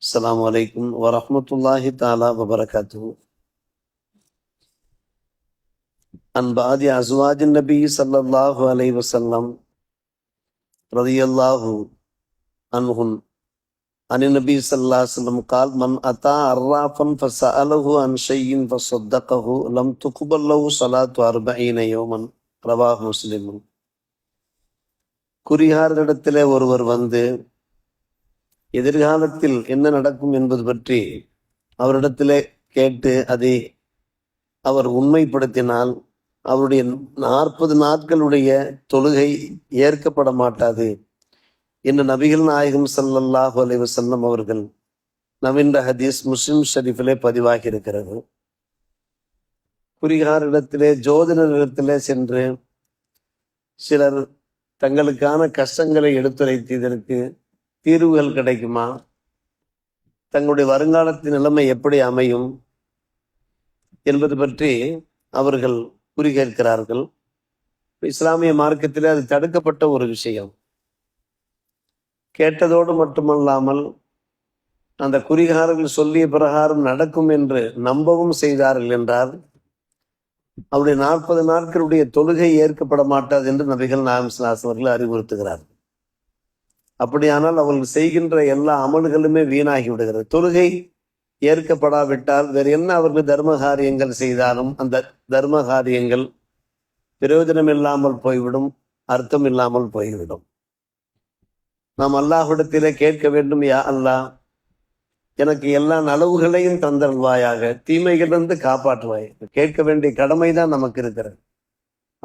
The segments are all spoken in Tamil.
السلام عليكم ورحمة الله تعالى وبركاته. عن بعض أزواج النبي صلى الله عليه وسلم رضي الله عنهم عن النبي صلى الله عليه وسلم قال: من أتى عرافا فسأله عن شيء فصدقه لم تقبل له صلاة 40 يوما. ரவாஹ் முஸ்லிம். குறியாரிடத்திலே ஒருவர் வந்து எதிர்காலத்தில் என்ன நடக்கும் என்பது பற்றி அவரிடத்திலே கேட்டு அதை அவர் உண்மைப்படுத்தினால் அவருடைய 40 நாட்களுடைய தொழுகை ஏற்கப்பட மாட்டாது என்று நபிகள் நாயகம் ஸல்லல்லாஹு அலைஹி வஸல்லம் அவர்கள் நவீன ஹதீஸ் முஸ்லிம் ஷரீஃபிலே பதிவாகி இருக்கிறது. குறிகாரிடத்திலே ஜோதிடரிடத்திலே சென்று சிலர் தங்களுக்கான கஷ்டங்களை எடுத்துரைத்து இதற்கு தீர்வுகள் கிடைக்குமா, தங்களுடைய வருங்காலத்தின் நிலைமை எப்படி அமையும் என்பது பற்றி அவர்கள் குறி கேட்கிறார்கள். இஸ்லாமிய மார்க்கத்திலே அது தடுக்கப்பட்ட ஒரு விஷயம். கேட்டதோடு மட்டுமல்லாமல் அந்த குறிகாரர்கள் சொல்லிய பிரகாரம் நடக்கும் என்று நம்பவும் செய்தார்கள் என்றால் அவருடைய 40 நாட்களுடைய தொழுகை ஏற்கப்பட மாட்டாது என்று நபிகள் நாயகம் ஸல்லல்லாஹு அலைஹி வஸல்லம் அவர்கள் அறிவுறுத்துகிறார்கள். அப்படியானால் அவர்கள் செய்கின்ற எல்லா அமல்களுமே வீணாகி விடுகிறது. தொழுகை ஏற்கப்படாவிட்டால் வேறு என்ன அவர்கள் தர்ம காரியங்கள் செய்தாலும் அந்த தர்ம காரியங்கள் பிரயோஜனம் இல்லாமல் போய்விடும், அர்த்தம் இல்லாமல் போய்விடும். நாம் அல்லாஹ்விடத்திலே கேட்க வேண்டும், யா அல்லாஹ், எனக்கு எல்லா நலவுகளையும் தந்தல்வாயாக, தீமைகளிலிருந்து காப்பாற்றுவாய். கேட்க வேண்டிய கடமைதான் நமக்கு இருக்கிறது.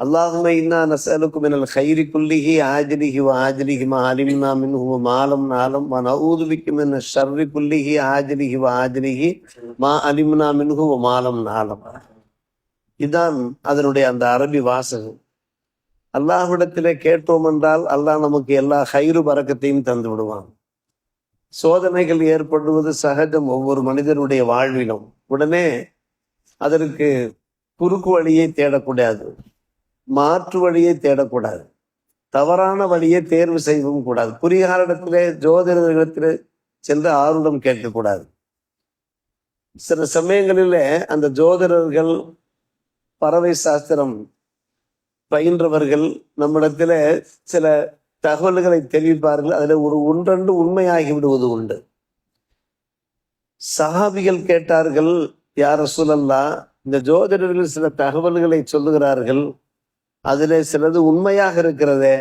அல்லாஹும்ம இன்னா நஸ்அலுக மினல் கைரி குல்லிஹி ஆஜிலிஹி வ ஆஜிலிஹி மா அலிம்னா மின்ஹு வ மா லம் நஅலம் வ நஊது பிக மினஷ் ஷர்ரி குல்லிஹி ஆஜிலிஹி வ ஆஜிலிஹி மா அலிம்னா மின்ஹு வ மா லம் நஅலம். இதான் அதனுடைய அந்த அரபி வாசகம். அல்லாஹ்விடத்திலே கேட்டோம் என்றால் அல்லாஹ் நமக்கு எல்லா ஹைரு பரக்கத்தையும் தந்து விடுவான். சோதனைகள் ஏற்படுவது சகஜம் ஒவ்வொரு மனிதனுடைய வாழ்விலும். உடனே அதற்கு குறுக்கு வழியை தேடக்கூடாது, மாற்று வழியை தேடக்கூடாது, தவறான வழியை தேர்வு செய்யவும் கூடாது. குறிகாரிடத்திலே ஜோதிடத்திலே சென்று ஆர்வம் கேட்கக்கூடாது. சில சமயங்களிலே அந்த ஜோதிடர்கள், பறவை சாஸ்திரம் பயின்றவர்கள் நம்மிடத்திலே சில தகவல்களை தெரிவிப்பார்கள். அதில் ஒன்றெண்டு உண்மையாகி விடுவது உண்டு. சஹாபிகள் கேட்டார்கள், யா ரசூலல்லாஹ், இந்த ஜோதிடர்கள் சில தகவல்களை சொல்லுகிறார்கள், அதிலே சிலது உண்மையாக இருக்கிறதே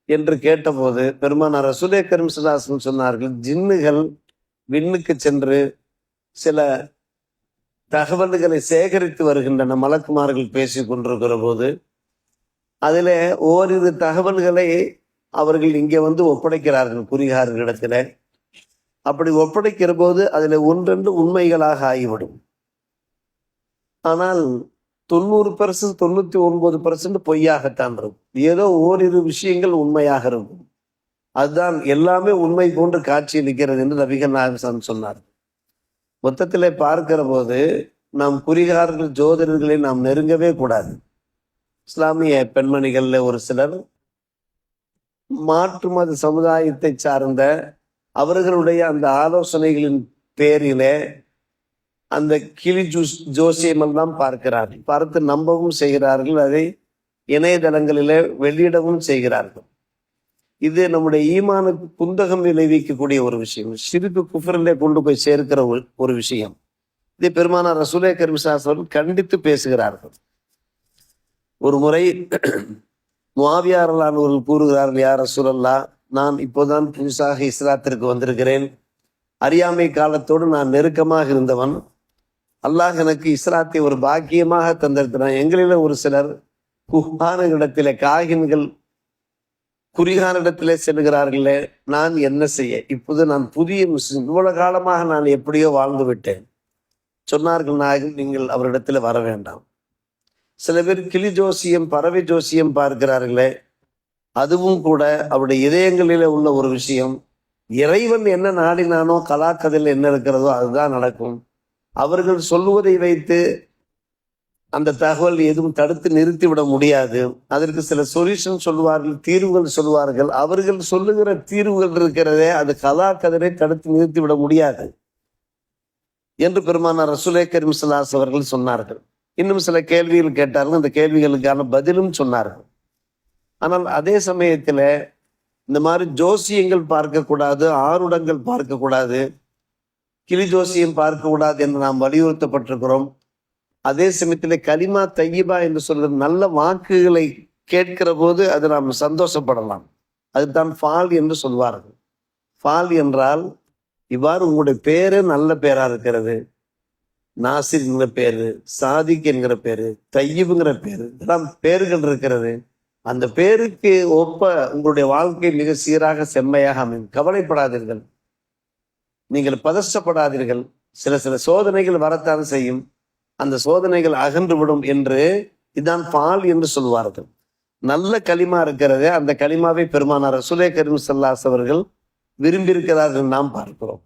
என்று கேட்டபோது பெருமானார் ரசூலே கரீம் ஸல்லல்லாஹு அலைஹி வஸல்லம் சொன்னார்கள், ஜின்னுகள் விண்ணுக்கு சென்று சில தகவல்களை சேகரித்து வருகின்றன. மலக்குமார்கள் பேசி கொண்டிருக்கிற போது அதிலே ஓரிரு தகவல்களை அவர்கள் இங்கே வந்து ஒப்படைக்கிறார்கள் குறிகாரர்களிடத்துல. அப்படி ஒப்படைக்கிற போது அதில் ஒன்றென்று உண்மைகளாக ஆகிவிடும். ஆனால் 90%, 99% பொய்யாகத்தான் இருக்கும். ஏதோ ஓரிரு விஷயங்கள் உண்மையாக இருக்கும். அதுதான் எல்லாமே உண்மை போன்று காட்சியளிக்கிறது என்று நபிகள் நாயகம் சொன்னார். மொத்தத்திலே பார்க்கிற போது நாம் குறிகாரர்கள், ஜோதிடர்களை நாம் நெருங்கவே கூடாது. இஸ்லாமிய பெண்மணிகள்ல ஒரு சிலர் மாற்று மத சமுதாயத்தை சார்ந்த அவர்களுடைய அந்த ஆலோசனைகளின் பேரிலே அந்த கிளி ஜோசியம் எல்லாம் பார்க்கிறார்கள், பார்த்து நம்பவும் செய்கிறார்கள், அதை இணையதளங்களிலே வெளியிடவும் செய்கிறார்கள். இது நம்முடைய ஈமானுக்கு குந்தகம் விளைவிக்கக்கூடிய ஒரு விஷயம், ஷிர்க் குஃப்ரிலே கொண்டு போய் சேர்க்கிற ஒரு விஷயம். இதை பெருமானார் ரசூலே கரீம் ஸல்லல்லாஹு அலைஹி வஸல்லம் கண்டித்து பேசுகிறார்கள். ஒரு முறை முஆவியா ரலியல்லாஹு அன்ஹு கூறுகிறார்கள், யா ரசூலல்லாஹ், நான் இப்போதான் புதுசாக இஸ்லாத்திற்கு வந்திருக்கிறேன். அறியாமை காலத்தோடு நான் நெருக்கமாக இருந்தவன். அல்லாஹ் எனக்கு இஸ்லாத்தை ஒரு பாக்கியமாக தந்திருக்கிறான். எங்களில ஒரு சிலர் குஹானிடத்திலே, காகின்கள் குறிகானிடத்திலே செல்கிறார்களே, நான் என்ன செய்ய? இப்போது நான் புதிய முஸ்லிம், இவ்வளவு காலமாக நான் எப்படியோ வாழ்ந்து விட்டேன். சொன்னார்கள், நாயகம், நீங்கள் அவரிடத்தில் வர வேண்டாம். சில பேர் கிளி ஜோசியம், பறவை ஜோசியம் பார்க்கிறார்களே, அதுவும் கூட அவருடைய இதயங்களிலே உள்ள ஒரு விஷயம். இறைவன் என்ன நாடினானோ, கலாக்கதில் என்ன இருக்கிறதோ அதுதான் நடக்கும். அவர்கள் சொல்லுவதை வைத்து அந்த தகவல் எதுவும் தடுத்து நிறுத்திவிட முடியாது. அதற்கு சில சொல்யூஷன் சொல்லுவார்கள், தீர்வுகள் சொல்லுவார்கள். அவர்கள் சொல்லுகிற தீர்வுகள் இருக்கிறதே, அது கலா கதிரை தடுத்து நிறுத்திவிட முடியாது என்று பெருமானார் ரசூலே கரீம் ஸல்லல்லாஹு அலைஹி அவர்கள் சொன்னார்கள். இன்னும் சில கேள்விகள் கேட்டார்கள், அந்த கேள்விகளுக்கான பதிலும் சொன்னார்கள். ஆனால் அதே சமயத்துல இந்த மாதிரி ஜோசியங்கள் பார்க்கக்கூடாது, ஆருடங்கள் பார்க்கக்கூடாது, கிளி ஜோசியம் பார்க்கக்கூடாது என்று நாம் வலியுறுத்தப்பட்டிருக்கிறோம். அதே சமயத்துல கலிமா தையிபா என்று சொல்ற நல்ல வாக்குகளை கேட்கிற போது அது நாம் சந்தோஷப்படலாம். அதுதான் ஃபால் என்று சொல்வார்கள். ஃபால் என்றால் இவ்வாறு உங்களுடைய பேரு நல்ல பேரா இருக்கிறது, நாசிர் என்கிற பேரு, சாதிக் என்கிற பேரு, தையிபுங்கிற பேரு, இதெல்லாம் பேர்கள் இருக்கிறது. அந்த பேருக்கு ஒப்ப உங்களுடைய வாழ்க்கை மிக சீராக செம்மையாக அமையும். கவலைப்படாதீர்கள், நீங்கள் பதஷ்டப்படாதீர்கள். சில சில சோதனைகள் வரத்தான் செய்யும், அந்த சோதனைகள் அகன்று விடும் என்று இதான் பால் என்று சொல்வார்கள். நல்ல களிமா இருக்கிறதே, அந்த களிமாவை பெருமானார் ரசூலே கரீம் ஸல்லல்லாஹு அலைஹி அவர்கள் விரும்பியிருக்கிறார்கள் நாம் பார்க்கிறோம்.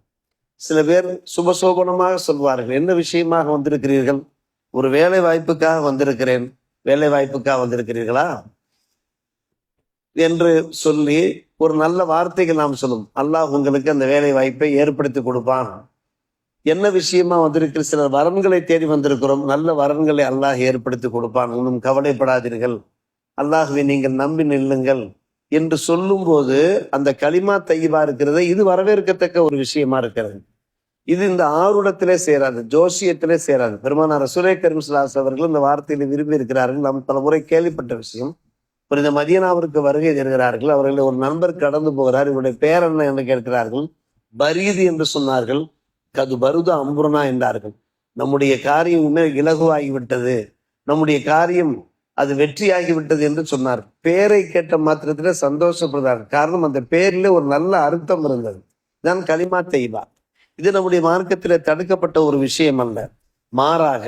சில பேர் சுபசோபனமாக சொல்வார்கள், என்ன விஷயமாக வந்திருக்கிறீர்கள்? ஒரு வேலை வாய்ப்புக்காக வந்திருக்கிறேன். வேலை வாய்ப்புக்காக வந்திருக்கிறீர்களா என்று சொல்லி ஒரு நல்ல வார்த்தைகள் நாம் சொல்லும், அல்லாஹ் உங்களுக்கு அந்த வேலை வாய்ப்பை ஏற்படுத்தி கொடுப்பான். என்ன விஷயமா வந்திருக்கிற? சிலர் வரன்களை தேடி வந்திருக்கிறோம், நல்ல வரன்களை அல்லாஹ் ஏற்படுத்தி கொடுப்பான், ஒன்றும் கவலைப்படாதீர்கள், அல்லாஹ்வை நீங்கள் நம்பி நில்லுங்கள் என்று சொல்லும் போது அந்த களிமா தையிபா இருக்கிறது, இது வரவேற்கத்தக்க ஒரு விஷயமா இருக்கிறது. இது இந்த ஆருடத்திலே சேராது, ஜோசியத்திலே சேராது. பெருமானார் ரசூலே கரீம் ஸல்லல்லாஹு அலைஹி அவர்கள் இந்த வார்த்தையில விரும்பி இருக்கிறார்கள். நாம் பல முறை கேள்விப்பட்ட விஷயம். இந்த மதீனாவிற்கு வருகை தருகிறார்கள். அவர்களை ஒரு நண்பர் கடந்து போகிறார். இவருடைய பேர் என்ன என்று கேட்கிறார்கள். பரீது என்று சொன்னார்கள். கது பருத அம்புரனா என்றார்கள். நம்முடைய காரியம் இலகுவாகிவிட்டது, நம்முடைய காரியம் அது வெற்றியாகிவிட்டது என்று சொன்னார். பேரை கேட்ட மாத்திரத்துல சந்தோஷப்படுறார். காரணம், அந்த பேரில் ஒரு நல்ல அர்த்தம் இருந்தது. இதுதான் கலிமா தையிபா. இது நம்முடைய மார்க்கத்திலே தடுக்கப்பட்ட ஒரு விஷயம் அல்ல. மாறாக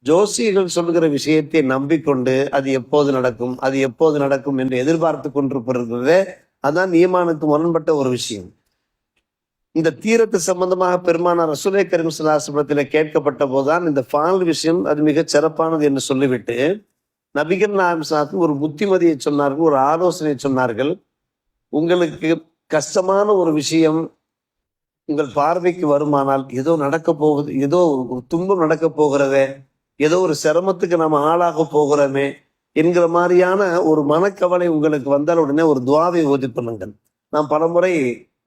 ஜோசியர்கள் சொல்லுகிற விஷயத்தை நம்பிக்கொண்டு அது எப்போது நடக்கும், அது எப்போது நடக்கும் என்று எதிர்பார்த்து கொண்டிருப்பதே அதான் ஈமானுக்கு முரண்பட்ட ஒரு விஷயம். இந்த தீரத்து சம்பந்தமாக பெருமானார் ரசூலே கரீம் ஸல்லல்லாஹு அலைஹி வஸல்லம் கேட்கப்பட்ட போதுதான் இந்த ஃபால் விஷயம் அது மிகச் சிறப்பானது என்று சொல்லிவிட்டு நபிகள் நாயகம் ஸல்லல்லாஹு அலைஹி ஒரு புத்திமதியை சொன்னார்கள், ஒரு ஆலோசனை சொன்னார்கள். உங்களுக்கு கஷ்டமான ஒரு விஷயம் உங்கள் பார்வைக்கு வருமானால், ஏதோ நடக்க போகுது, ஏதோ ஒரு துன்பம் நடக்க போகிறதே, ஏதோ ஒரு சிரமத்துக்கு நம்ம ஆளாக போகிறோமே என்கிற மாதிரியான ஒரு மனக்கவலை உங்களுக்கு வந்தால் உடனே ஒரு துவாவை ஓதி பண்ணுங்கள். நாம் பலமுறை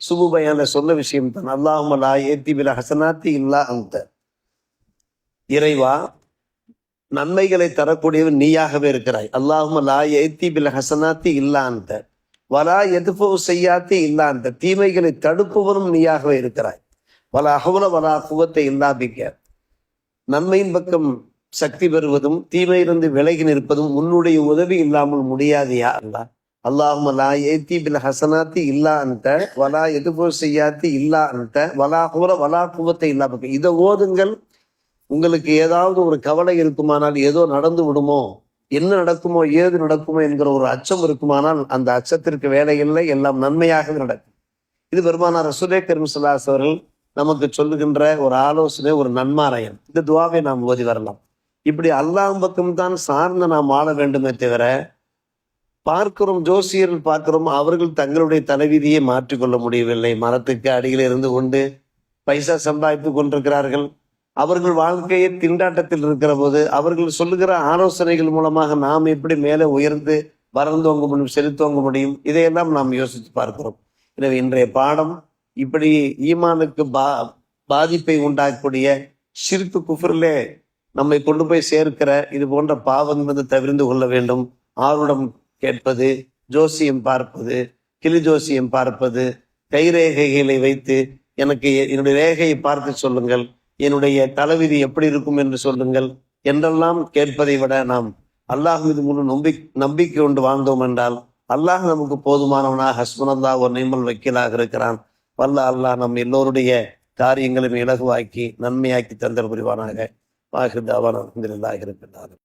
சுபு பயான்ல சொன்ன விஷயம் தான். அல்லாஹும்ம லா யஅதி பில் ஹஸனாத்தி இல்லா அன்த. இறைவா, நன்மைகளை தரக்கூடியவன் நீயாகவே இருக்கிறாய். அல்லாஹும்ம லா யஅதி பில் ஹஸனாத்தி இல்லா அன்த வலா யத்ஃபு ஸய்யாத்தி இல்லா அன்த. தீமைகளை தடுப்பவனும் நீயாகவே இருக்கிறாய். வலா ஹவ்ல வலா குவத்த இல்லா பிக்க. நன்மையின் பக்கம் சக்தி பெறுவதும் தீமையிலிருந்து விலகி நிற்பதும் உன்னுடைய உதவி இல்லாமல் முடியாது யா அல்லாஹ். அல்லாஹும்ம லா யஅதி பில் ஹஸனாத்தி இல்லா அன்த வலா யத்ஃபு ஸய்யாத்தி இல்லா அன்த வலா ஹவ்ல வலா குவத்த இல்லா பிக்க. இதை ஓதுங்கள். உங்களுக்கு ஏதாவது ஒரு கவலை இருக்குமானால், ஏதோ நடந்து விடுமோ, என்ன நடக்குமோ, ஏது நடக்குமோ என்கிற ஒரு அச்சம் இருக்குமானால் அந்த அச்சத்திற்கு வேலை இல்லை, எல்லாம் நன்மையாக நடக்கும். இது பெருமானார் ரசூலே கரீம் ஸல்லல்லாஹு அலைஹி அவர்கள் நமக்கு சொல்லுகின்ற ஒரு ஆலோசனை, ஒரு நன்மாராயம். இந்த துவாவை நாம் ஓதி வரலாம். இப்படி அல்லாஹ் பக்கம் தான் சார்ந்து நாம் ஆள வேண்டுமே தவிர, பார்க்கிறோம் ஜோசியர்கள் பார்க்கிறோம், அவர்கள் தங்களுடைய தலைவிதியை மாற்றிக்கொள்ள முடியவில்லை. மரத்துக்கு அடியில் இருந்து கொண்டு பைசா சம்பாதித்து கொண்டிருக்கிறார்கள். அவர்கள் வாழ்க்கையை திண்டாட்டத்தில் இருக்கிற போது அவர்கள் சொல்லுகிற ஆலோசனைகள் மூலமாக நாம் எப்படி மேலே உயர்ந்து வளர்ந்தோங்க முடியும், செலுத்தோங்க முடியும், இதையெல்லாம் நாம் யோசித்து பார்க்கிறோம். எனவே இன்றைய பாடம் இப்படி ஈமானுக்கு பாதிப்பை உண்டாக்கக்கூடிய ஷிர்க் குஃப்ரிலே நம்மை கொண்டு போய் சேர்க்கிற இது போன்ற பாவங்கள் தவிர்த்து கொள்ள வேண்டும். ஆருடம் கேட்பது, ஜோசியம் பார்ப்பது, கிளி ஜோசியம் பார்ப்பது, கைரேகைகளை வைத்து எனக்கு என்னுடைய ரேகையை பார்த்து சொல்லுங்கள், என்னுடைய தலைவிதி எப்படி இருக்கும் என்று சொல்லுங்கள் என்றெல்லாம் கேட்பதை விட நாம் அல்லாஹ் மீது முழு நம்பிக்கை கொண்டு வாழ்ந்தோம் என்றால் அல்லாஹ் நமக்கு போதுமானவனாக ஹஸ்புனல்லாஹ் ஒரு நிமல் வக்கீலாக இருக்கிறான். வல்ல அல்லாஹ் நம் எல்லோருடைய காரியங்களையும் இலகுவாக்கி நன்மையாக்கி தந்தர் புரிவானாக. வாஹிர் தாவானா அல்ஹம்துலில்லாஹி ரப்பில் ஆலமீன்.